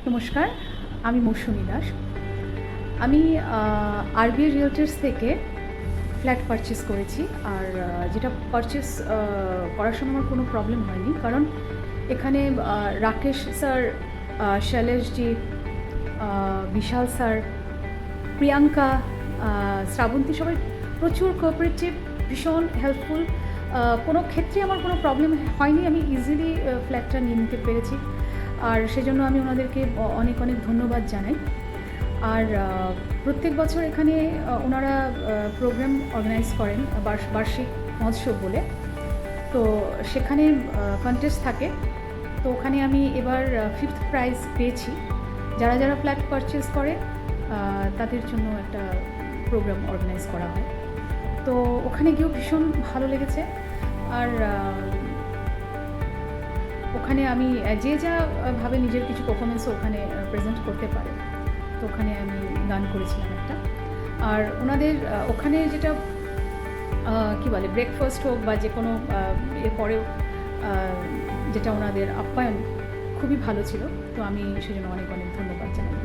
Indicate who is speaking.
Speaker 1: নমস্কার, আমি মৌসুমী দাস। আমি আরবিআই রিয়েলটার্স থেকে ফ্ল্যাট পারচেস করেছি। আর যেটা পারচেস করার সময় আমার কোনো প্রবলেম হয়নি, কারণ এখানে রাকেশ স্যার, শৈলেশজি, বিশাল স্যার, প্রিয়াঙ্কা, শ্রাবন্তী সবাই প্রচুর কোঅপারেটিভ, ভীষণ হেল্পফুল। কোনো ক্ষেত্রে আমার কোনো প্রবলেম হয়নি, আমি ইজিলি ফ্ল্যাটটা নিয়ে নিতে পেরেছি। আর সেজন্য আমি ওনাদেরকে অনেক অনেক ধন্যবাদ জানাই। আর প্রত্যেক বছর এখানে ওনারা প্রোগ্রাম অর্গানাইজ করেন, বার্ষিক মহোৎসব বলে। তো সেখানে কন্টেস্ট থাকে। তো ওখানে আমি এবার 5th প্রাইজ পেয়েছি। যারা যারা ফ্ল্যাট পারচেস করে তাদের জন্য একটা প্রোগ্রাম অর্গানাইজ করা হয়। তো ওখানে গিয়েও ভীষণ ভালো লেগেছে। আর ওখানে আমি যে ভাবে নিজের কিছু পারফরমেন্সও ওখানে প্রেজেন্ট করতে পারে, তো ওখানে আমি গান করেছিলাম একটা। আর ওনাদের ওখানে যেটা কী বলে, ব্রেকফাস্ট হোক বা যে কোনো এরপরেও যেটা ওনাদের আপ্যায়ন খুবই ভালো ছিল। তো আমি সেজন্য অনেক অনেক ধন্যবাদ জানাই।